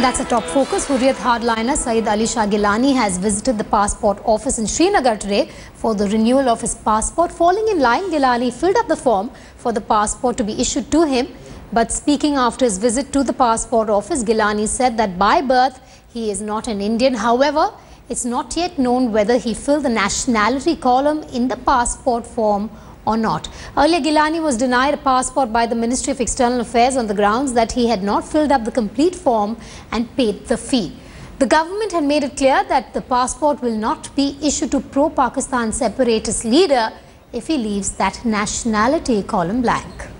And that's a top focus. Hurriyat hardliner Syed Ali Shah Geelani has visited the passport office in Srinagar today for the renewal of his passport. Falling in line, Geelani filled up the form for the passport to be issued to him. But speaking after his visit to the passport office, Geelani said that by birth he is not an Indian. However, it's not yet known whether he filled the nationality column in the passport form or not. Earlier, Geelani was denied a passport by the Ministry of External Affairs on the grounds that he had not filled up the complete form and paid the fee. The government had made it clear that the passport will not be issued to pro-Pakistan separatist leader if he leaves that nationality column blank.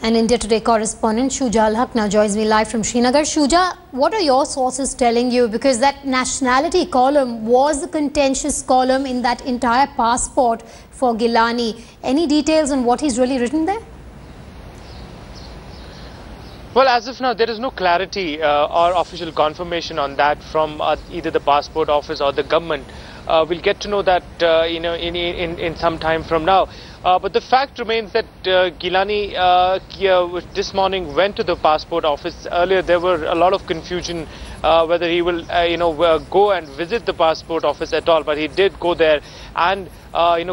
And India Today correspondent Shuja Al-Haq now joins me live from Srinagar. Shuja, what are your sources telling you? Because that nationality column was the contentious column in that entire passport for Geelani. Any details on what he's really written there? Well, as of now, there is no clarity or official confirmation on that from either the passport office or the government. We'll get to know that in some time from now. But the fact remains that Geelani this morning went to the passport office. Earlier there were a lot of confusion whether he will go and visit the passport office at all, but he did go there and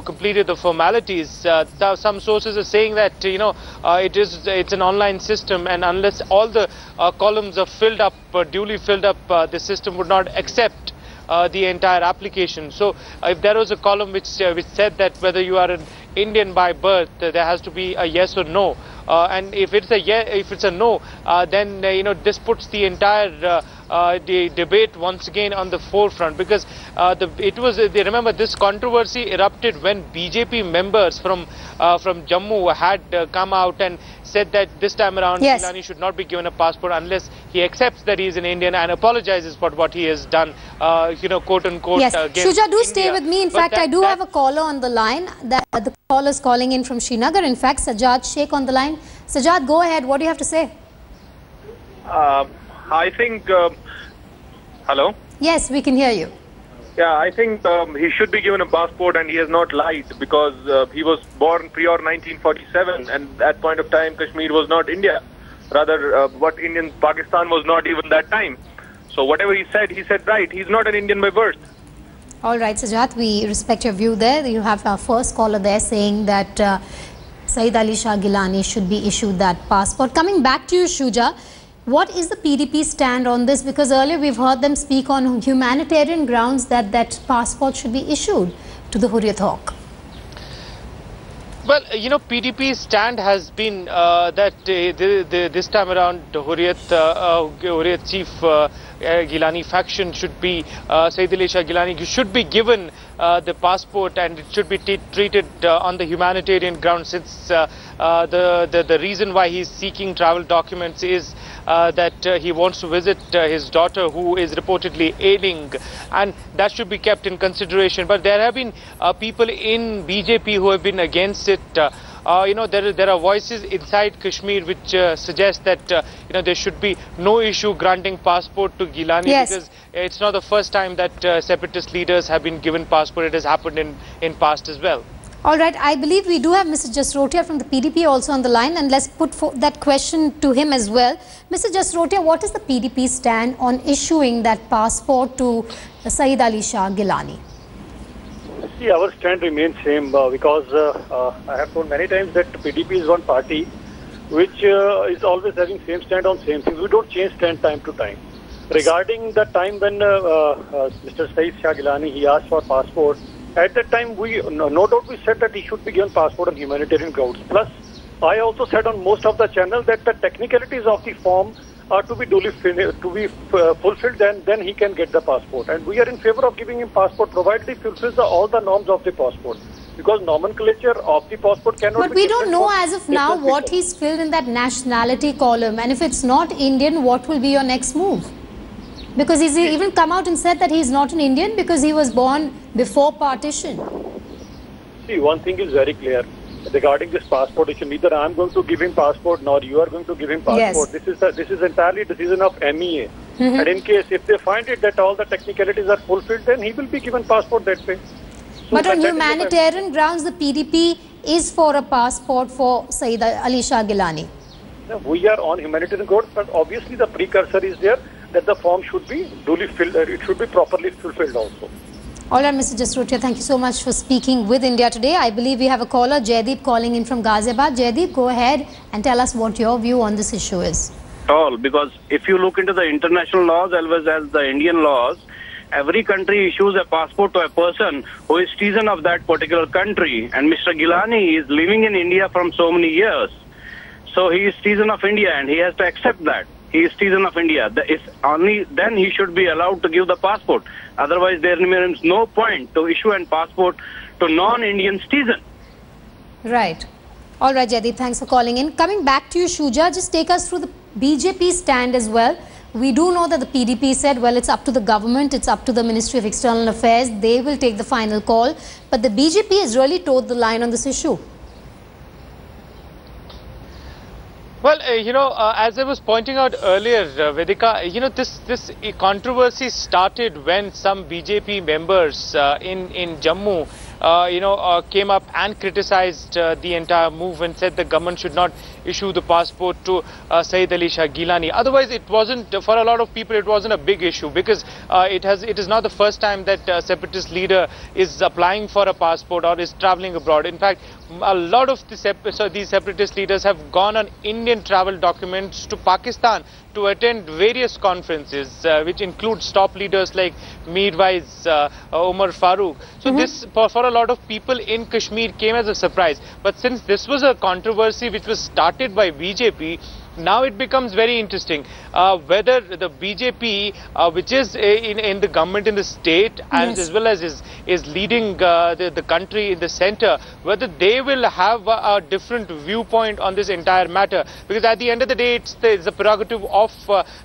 completed the formalities. Some sources are saying that it's an online system, and unless all the columns are filled up, duly filled up, the system would not accept the entire application. So if there was a column which said that whether you are an Indian by birth, there has to be a yes or no, and if it's a yes, if it's a no, then this puts the entire the debate once again on the forefront, because remember, this controversy erupted when BJP members from Jammu had come out and said that this time around yes, Geelani should not be given a passport unless he accepts that he is an Indian and apologizes for what he has done, quote unquote. Yes, Shuja, do stay with me. In fact, I do have a caller on the line. The caller is calling in from Srinagar. In fact, Sajjad Sheikh on the line. Sajjad, go ahead. What do you have to say? I think, hello? Yes, we can hear you. Yeah, I think he should be given a passport, and he has not lied, because he was born prior 1947, and at that point of time Kashmir was not India. Rather, Pakistan was not even that time. So whatever he said right. He's not an Indian by birth. All right, Sajjad, we respect your view there. You have our first caller there saying that Syed Ali Shah Geelani should be issued that passport. Coming back to you, Shuja, what is the PDP stand on this? Because earlier we've heard them speak on humanitarian grounds that passport should be issued to the Hurriyat Hawk. Well, PDP's stand has been that this time around the Hurriyat chief Geelani faction should be, Syed Ali Shah Geelani should be given the passport, and it should be treated on the humanitarian grounds, since the reason why he's seeking travel documents is that he wants to visit his daughter, who is reportedly ailing, and that should be kept in consideration. But there have been people in BJP who have been against it. There are voices inside Kashmir which suggest that there should be no issue granting passport to Geelani, yes, because it's not the first time that separatist leaders have been given passport. It has happened in past as well. All right, I believe we do have Mr. Jasrotia from the PDP also on the line, and let's put that question to him as well. Mr. Jasrotia, what is the PDP stand on issuing that passport to Syed Ali Shah Geelani? See, our stand remains same because I have told many times that PDP is one party which is always having same stand on same things. We don't change stand time to time. Regarding the time when Mr. Syed Shah Geelani, he asked for passport, at that time no doubt we said that he should be given passport on humanitarian grounds. Plus, I also said on most of the channel that the technicalities of the form are to be duly fulfilled, then he can get the passport. And we are in favor of giving him passport provided he fulfills all the norms of the passport. Because nomenclature of the passport cannot be... But we don't know as of now what he's filled in that nationality column. And if it's not Indian, what will be your next move? Because he's even come out and said that he's not an Indian because he was born before partition. See, one thing is very clear. Regarding this passport issue, neither I am going to give him passport nor you are going to give him passport. Yes. This is entirely decision of MEA. And in case if they find it that all the technicalities are fulfilled, then he will be given passport that way. So but on humanitarian grounds, the PDP is for a passport for Syed Ali Shah Geelani. We are on humanitarian ground, but obviously the precursor is there that the form should be duly filled. It should be properly fulfilled also. All right, Mr. Jasrotia, thank you so much for speaking with India Today. I believe we have a caller, Jaideep, calling in from Ghaziabad. Jaideep, go ahead and tell us what your view on this issue is. All, because if you look into the international laws as well as the Indian laws, every country issues a passport to a person who is citizen of that particular country. And Mr. Geelani is living in India from so many years. So he is citizen of India and he has to accept that. He is citizen of India. If only then he should be allowed to give the passport. Otherwise, there remains no point to issue a passport to non-Indian citizen. Right. All right, Jaideep, thanks for calling in. Coming back to you, Shuja, just take us through the BJP stand as well. We do know that the PDP said, well, it's up to the government, it's up to the Ministry of External Affairs. They will take the final call. But the BJP has really toed the line on this issue. Well, as I was pointing out earlier, Vedika, this controversy started when some BJP members in Jammu, came up and criticized the entire move and said the government should not issue the passport to Syed Ali Shah Geelani. Otherwise, it wasn't, for a lot of people, it wasn't a big issue because it is not the first time that a separatist leader is applying for a passport or is traveling abroad. In fact, a lot of these separatist leaders have gone on Indian travel documents to Pakistan to attend various conferences, which include top leaders like Mirwais, Umar Farooq. So this, for a lot of people in Kashmir, came as a surprise. But since this was a controversy which was started by BJP, now it becomes very interesting whether the BJP, which is in the government in the state and as well as is leading the country in the center, whether they will have a different viewpoint on this entire matter. Because at the end of the day, it's the prerogative of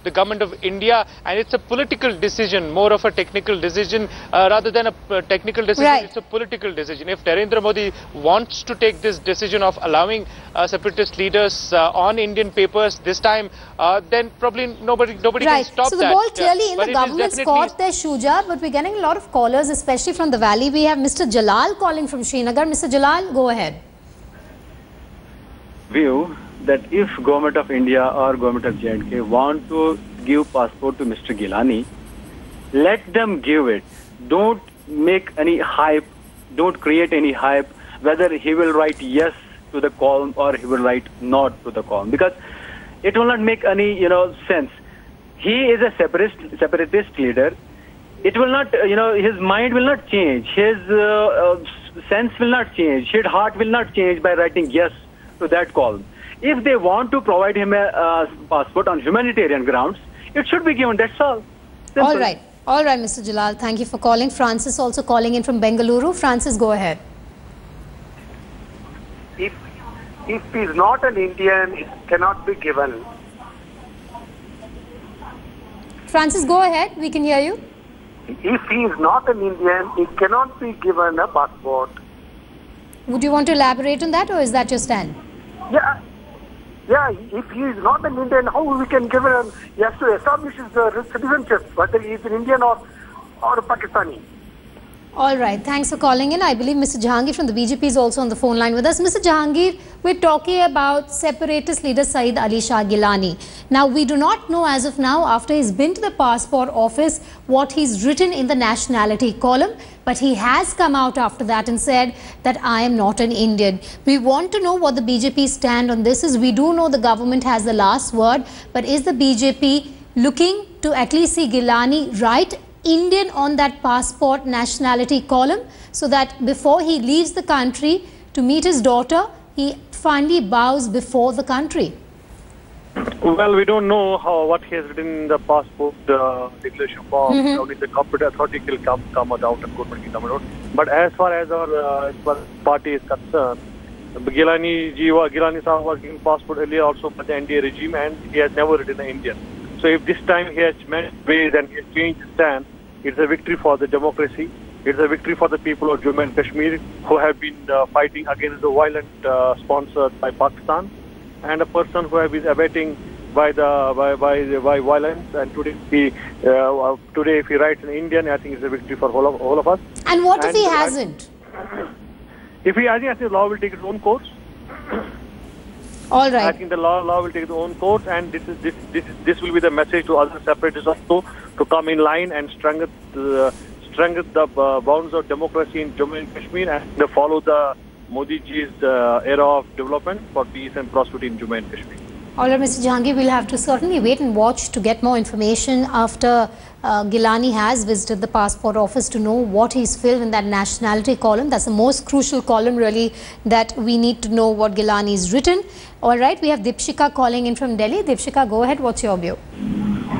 the government of India, and it's a political decision, more of a technical decision rather than a technical decision. Right. It's a political decision. If Narendra Modi wants to take this decision of allowing separatist leaders on Indian paper this time, then probably nobody can stop that. So the ball clearly in the government's court there, Shuja, but we're getting a lot of callers, especially from the valley. We have Mr. Jalal calling from Srinagar. Mr. Jalal, go ahead. View that if government of India or government of J&K want to give passport to Mr. Geelani, let them give it. Don't make any hype. Don't create any hype whether he will write yes to the column or he will write not to the column, because it will not make any sense. He is a separatist leader. It will not, his mind will not change. His sense will not change. His heart will not change by writing yes to that column. If they want to provide him a passport on humanitarian grounds, it should be given. That's all. Simple. All right. All right, Mr. Jalal. Thank you for calling. Francis also calling in from Bengaluru. Francis, go ahead. If he is not an Indian, it cannot be given. Francis, go ahead. We can hear you. If he is not an Indian, he cannot be given a passport. Would you want to elaborate on that, or is that your stand? Yeah. If he is not an Indian, how we can give him? He has to establish his citizenship, whether he is an Indian or a Pakistani. All right. Thanks for calling in. I believe Mr. Jahangir from the BJP is also on the phone line with us. Mr. Jahangir, we're talking about separatist leader Syed Ali Shah Geelani. Now, we do not know as of now, after he's been to the passport office, what he's written in the nationality column. But he has come out after that and said that I am not an Indian. We want to know what the BJP stand on this is. We do know the government has the last word. But is the BJP looking to at least see Geelani write Indian on that passport nationality column, so that before he leaves the country to meet his daughter, he finally bows before the country? Well, we don't know what he has written in the passport declaration form. Only the competent authority will come out and government will come out. But as far as our party is concerned, Geelani sahab was given passport earlier also by the NDA regime, and he has never written an Indian. So if this time he has made ways and he has changed his stand, it's a victory for the democracy. It's a victory for the people of Jammu and Kashmir who have been fighting against the violent sponsored by Pakistan, and a person who has been abetting by violence. And today if he writes in Indian, I think it's a victory for all of us. And what if he hasn't? If he hasn't, I think the law will take its own course. All right. I think the law will take its own course, and this will be the message to other separatists also to come in line and strengthen the bounds of democracy in Jammu and Kashmir, and follow the Modi ji's era of development for peace and prosperity in Jammu and Kashmir. All right, Mr. Jahangir, we'll have to certainly wait and watch to get more information after Geelani has visited the passport office to know what he's filled in that nationality column. That's the most crucial column really, that we need to know what Geelani has written. All right, we have Deepshika calling in from Delhi. Deepshika, go ahead. What's your view?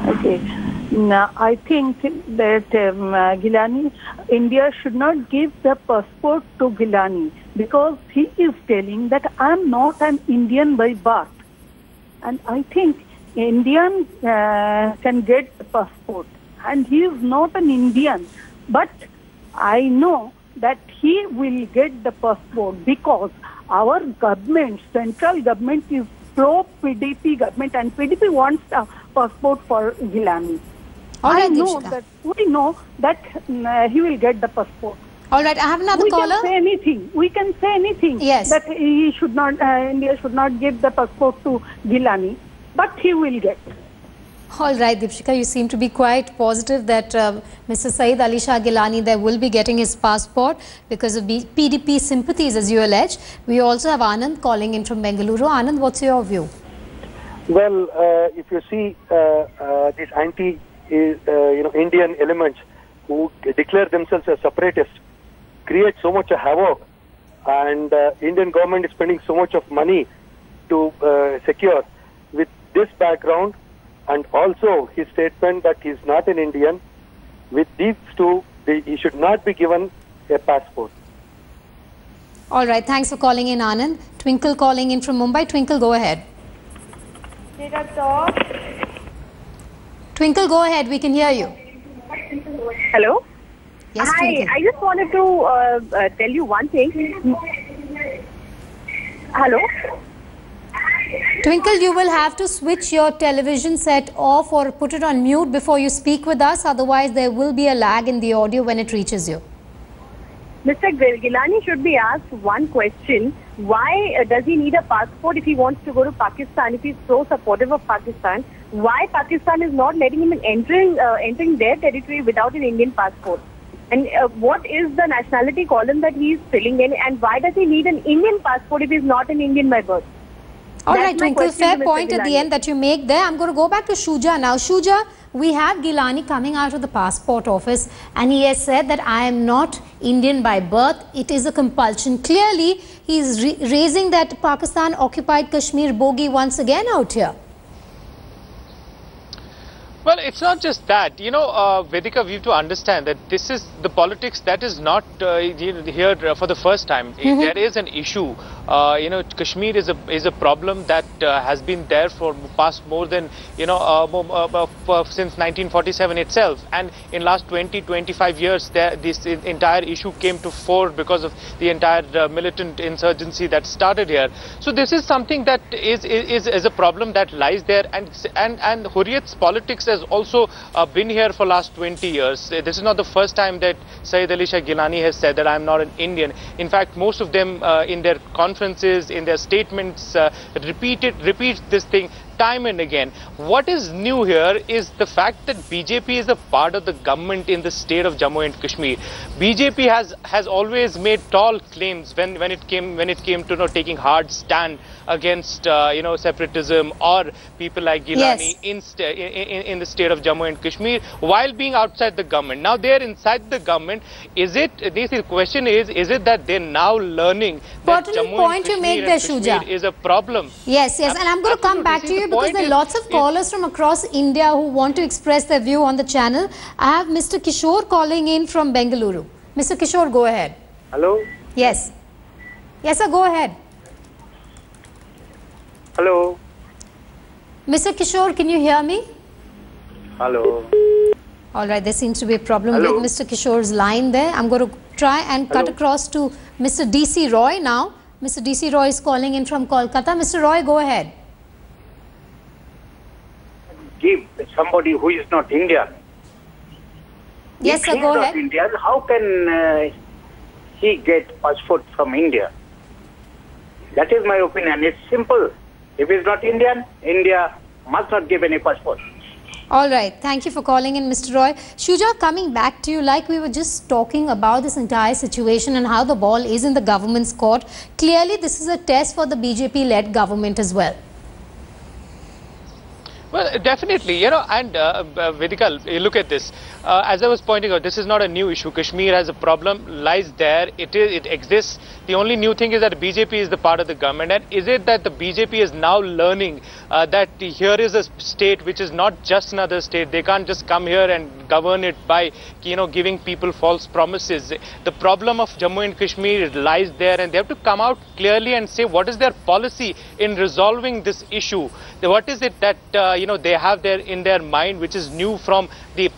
Okay. Now, I think that Geelani, India should not give the passport to Geelani because he is telling that I am not an Indian by birth. And I think Indian can get the passport, and he is not an Indian. But I know that he will get the passport because our government, central government, is pro-PDP government, and PDP wants a passport for Geelani. All right, we know that he will get the passport. All right, I have another caller. We can say anything. Yes. That he should not, India should not give the passport to Geelani, but he will get. All right, Deepshika, you seem to be quite positive that Mr. Syed Ali Shah Geelani there will be getting his passport because of PDP sympathies, as you allege. We also have Anand calling in from Bengaluru. Anand, what's your view? Well, if you see these anti-Indian elements who declare themselves as separatists, create so much havoc, and Indian government is spending so much of money to secure. With this background, and also his statement that he is not an Indian, with these two, he should not be given a passport. All right, thanks for calling in, Anand. Twinkle calling in from Mumbai. Twinkle, go ahead. Twinkle, go ahead. We can hear you. Hello? Yes, Hi, Twinkle. I just wanted to tell you one thing. Hello? Twinkle, you will have to switch your television set off or put it on mute before you speak with us. Otherwise, there will be a lag in the audio when it reaches you. Mr. Geelani should be asked one question. Why does he need a passport if he wants to go to Pakistan? If he's so supportive of Pakistan, why Pakistan is not letting him entering their territory without an Indian passport? And what is the nationality column that he is filling in? And why does he need an Indian passport if he's not an Indian by birth? All right, Twinkle, fair point at the end that you make there. I'm going to go back to Shuja now. Shuja, we have Geelani coming out of the passport office and he has said that I am not Indian by birth. It is a compulsion. Clearly, he is raising that Pakistan occupied Kashmir bogey once again out here. Well, it's not just that. You know, Vedika, we have to understand that this is the politics that is not here for the first time. There is an issue. You know, Kashmir is a problem that has been there for past more than, since 1947 itself. And in last 20-25 years, this entire issue came to fore because of the entire militant insurgency that started here. So this is something that is a problem that lies there, and Hurriyat's politics has also been here for last 20 years. This is not the first time that Syed Ali Shah Geelani has said that I am not an Indian. In fact, most of them in their conferences, in their statements, repeat this thing time and again. What is new here is the fact that BJP is a part of the government in the state of Jammu and Kashmir. BJP has always made tall claims when it came to taking hard stand against separatism or people like Geelani in the state of Jammu and Kashmir while being outside the government. Now they are inside the government. The question is it that they're now learning that Jammu and Kashmir is a problem? Yes, and I'm going to come back to you because there are lots of callers from across India who want to express their view on the channel. I have Mr. Kishore calling in from Bengaluru. Mr. Kishore, go ahead. Hello? Yes. Yes, sir, go ahead. Hello? Mr. Kishore, can you hear me? Hello? All right, there seems to be a problem with Mr. Kishore's line there. I'm going to try and cut across to Mr. DC Roy now. Mr. DC Roy is calling in from Kolkata. Mr. Roy, go ahead. Give somebody who is not Indian. Yes, sir, go ahead. If he is not Indian, how can he get passport from India? That is my opinion. It's simple. If he's not Indian, India must not give any passport. All right. Thank you for calling in, Mr. Roy. Shuja, coming back to you, like we were just talking about this entire situation and how the ball is in the government's court. Clearly, this is a test for the BJP-led government as well. Well, definitely, you know, and Vedika, you look at this. As I was pointing out, this is not a new issue. Kashmir has a problem, lies there. It exists. The only new thing is that BJP is the part of the government. And is it that the BJP is now learning that here is a state which is not just another state? They can't just come here and govern it by, you know, giving people false promises. The problem of Jammu and Kashmir lies there, and they have to come out clearly and say what is their policy in resolving this issue. What is it that you know, they have there in their mind, which is new from the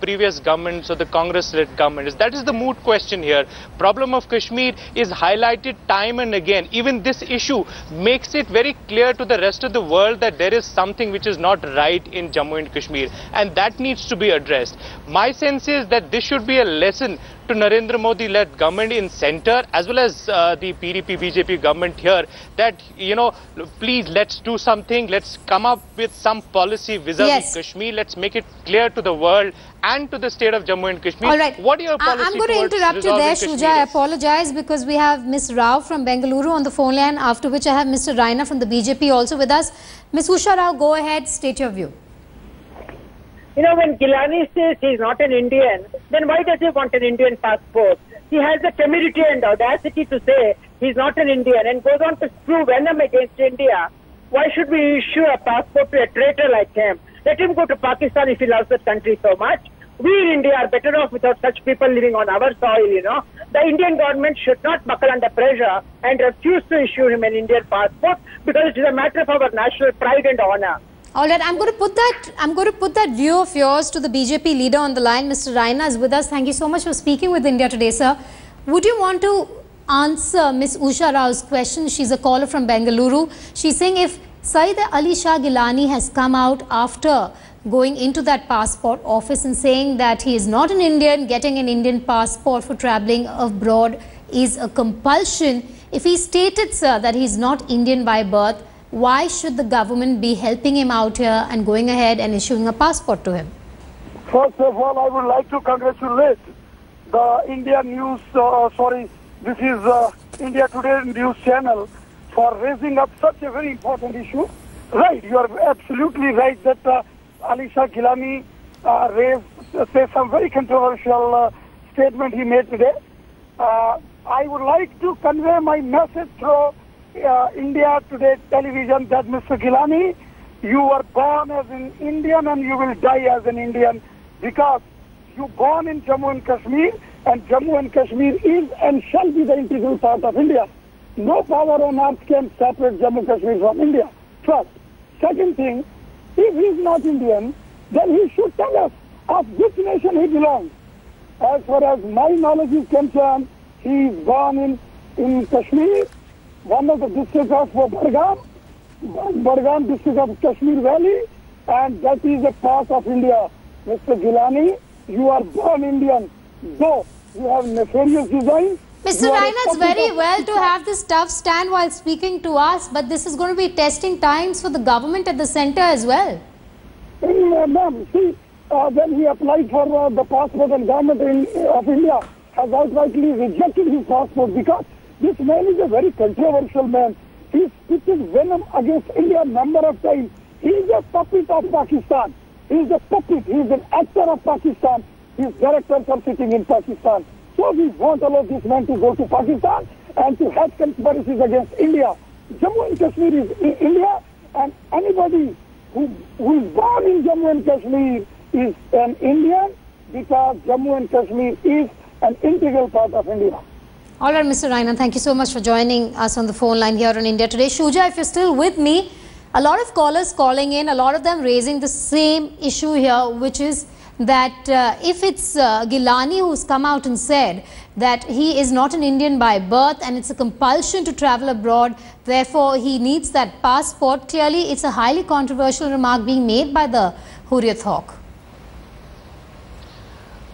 previous governments or the Congress-led governments? That is the moot question here. Problem of Kashmir is highlighted time and again. Even this issue makes it very clear to the rest of the world that there is something which is not right in Jammu and Kashmir, and that needs to be addressed. My sense is that this should be a lesson to Narendra Modi-led government in centre as well as the PDP-BJP government here, that, you know, please let's do something. Let's come up with some policy vis-a-vis Kashmir. Let's make it clear to the world and to the state of Jammu and Kashmir. All right. What are your policies? I'm going to interrupt you there, Shuja. I apologize because we have Ms. Rao from Bengaluru on the phone line, after which I have Mr. Raina from the BJP also with us. Ms. Usha Rao, go ahead, state your view. You know, when Geelani says he's not an Indian, then why does he want an Indian passport? He has the temerity and audacity to say he's not an Indian and goes on to spew venom against India. Why should we issue a passport to a traitor like him? Let him go to Pakistan if he loves the country so much. We in India are better off without such people living on our soil, you know. The Indian government should not buckle under pressure and refuse to issue him an Indian passport because it is a matter of our national pride and honor. All right, I'm going to put that view of yours to the BJP leader on the line. Mr. Raina is with us. Thank you so much for speaking with India Today, sir. Would you want to answer Ms. Usha Rao's question? She's a caller from Bengaluru. She's saying if Syed Ali Shah Geelani has come out after going into that passport office and saying that he is not an Indian, getting an Indian passport for travelling abroad is a compulsion. If he stated, sir, that he is not Indian by birth, why should the government be helping him out here and going ahead and issuing a passport to him? First of all, I would like to congratulate the India News, this is India Today News channel for raising up such a very important issue. Right, you are absolutely right that Ali Shah Geelani said some very controversial statement he made today. I would like to convey my message through India Today television that Mr. Geelani, you were born as an Indian and you will die as an Indian because you born in Jammu and Kashmir, and Jammu and Kashmir is and shall be the integral part of India. No power on earth can separate Jammu and Kashmir from India. First. Second thing, if he is not Indian, then he should tell us of which nation he belongs. As far as my knowledge is concerned, he is born in Kashmir, one of the districts of Budgam district of Kashmir Valley, and that is a part of India. Mr. Geelani, you are born Indian, though you have nefarious designs. Mr. Raina, it's very well to have this tough stand while speaking to us, but this is going to be testing times for the government at the centre as well. Ma'am, see, when he applied for the passport, and government of India has outrightly rejected his passport because this man is a very controversial man. He spitted venom against India a number of times. He is a puppet of Pakistan. He is a puppet. He is an actor of Pakistan. His directors are sitting in Pakistan. So we won't allow this man to go to Pakistan and to have conspiracies against India. Jammu and Kashmir is India, and anybody who is born in Jammu and Kashmir is an Indian because Jammu and Kashmir is an integral part of India. All right, Mr. Raina, thank you so much for joining us on the phone line here on India Today. Shuja, if you're still with me, a lot of callers calling in, a lot of them raising the same issue here, which is that if it's Geelani who's come out and said that he is not an Indian by birth and it's a compulsion to travel abroad, therefore he needs that passport, clearly it's a highly controversial remark being made by the Hurriyat Hawk.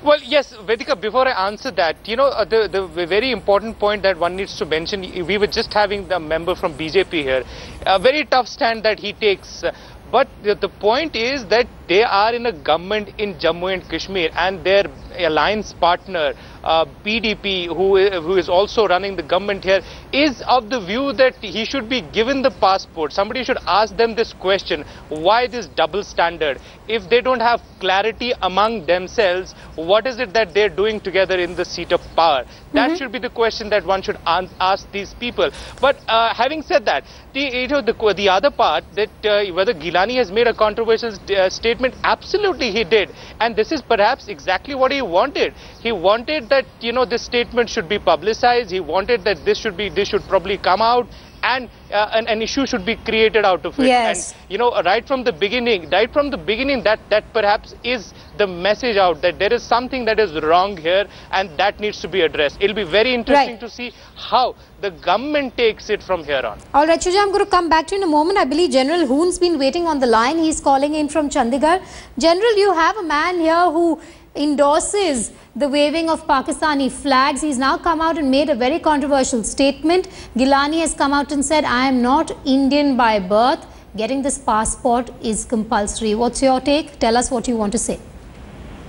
Well, yes, Vedika, before I answer that, you know, the very important point that one needs to mention, we were just having the member from BJP here, a very tough stand that he takes. But the point is that they are in a government in Jammu and Kashmir, and their alliance partner, PDP, who is also running the government here, is of the view that he should be given the passport. Somebody should ask them this question: why this double standard? If they don't have clarity among themselves, what is it that they're doing together in the seat of power? That should be the question that one should ask these people. But having said that, the other part, that whether Geelani has made a controversial statement, absolutely he did, and this is perhaps exactly what he wanted. He wanted that, you know, this statement should be publicized. He wanted that this should probably come out, and an issue should be created out of it. Yes. And, you know, right from the beginning, that perhaps is the message out, that there is something that is wrong here, and that needs to be addressed. It'll be very interesting to see how the government takes it from here on. All right, Shuja, I'm going to come back to you in a moment. I believe General Hoon's been waiting on the line. He's calling in from Chandigarh. General, you have a man here who endorses the waving of Pakistani flags. He's now come out and made a very controversial statement. Geelani has come out and said, I am not Indian by birth. Getting this passport is compulsory. What's your take? Tell us what you want to say.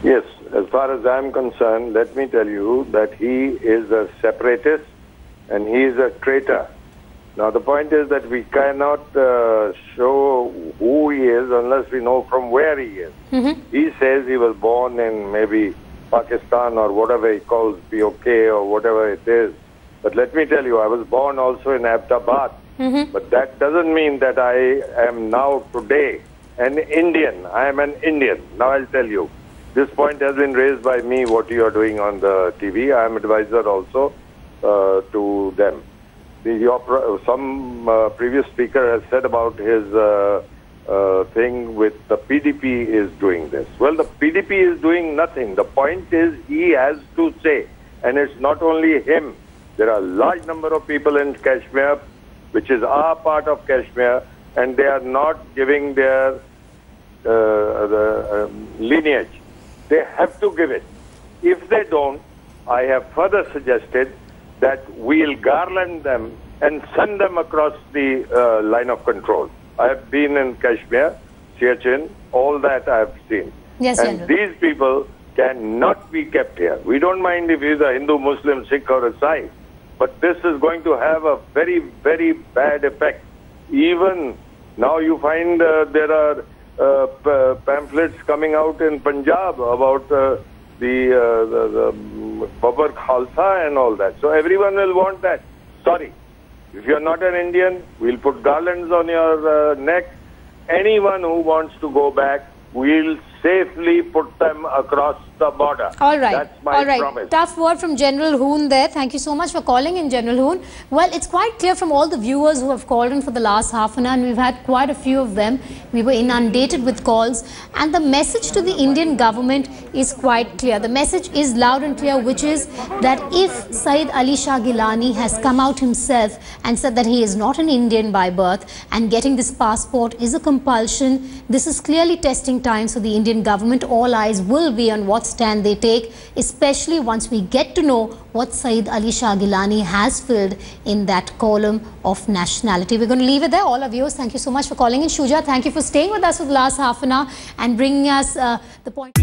Yes, as far as I'm concerned, let me tell you that he is a separatist and he is a traitor. Now, the point is that we cannot show who he is unless we know from where he is. He says he was born in maybe Pakistan or whatever he calls POK or whatever it is. But let me tell you, I was born also in Ahmedabad. But that doesn't mean that I am now today an Indian. I am an Indian. Now I'll tell you. This point has been raised by me, what you are doing on the TV. I am advisor also to them. Some previous speaker has said about his thing with the PDP is doing this. Well, the PDP is doing nothing. The point is he has to say, and it's not only him. There are a large number of people in Kashmir, which is our part of Kashmir, and they are not giving their lineage. They have to give it. If they don't, I have further suggested that we'll garland them and send them across the line of control. I have been in Kashmir, Siachen, all that I have seen. Yes, and General. these people cannot be kept here. We don't mind if he's a Hindu, Muslim, Sikh or a Sai, but this is going to have a very, very bad effect. Even now you find there are pamphlets coming out in Punjab about the Babar Khalsa and all that. So everyone will want that. Sorry. If you're not an Indian, we'll put garlands on your neck. Anyone who wants to go back, we'll safely put them across the border. All right. That's my promise. Tough word from General Hoon there. Thank you so much for calling in, General Hoon. Well, it's quite clear from all the viewers who have called in for the last half an hour, and we've had quite a few of them. We were inundated with calls, and the message to the Indian government is quite clear. The message is loud and clear, which is that if Syed Ali Shah Geelani has come out himself and said that he is not an Indian by birth and getting this passport is a compulsion, this is clearly testing times for the Indian government. All eyes will be on what stand they take, especially once we get to know what Syed Ali Shah Geelani has filled in that column of nationality. We're going to leave it there. All our viewers, thank you so much for calling in. Shuja, thank you for staying with us for the last half an hour and bringing us the point.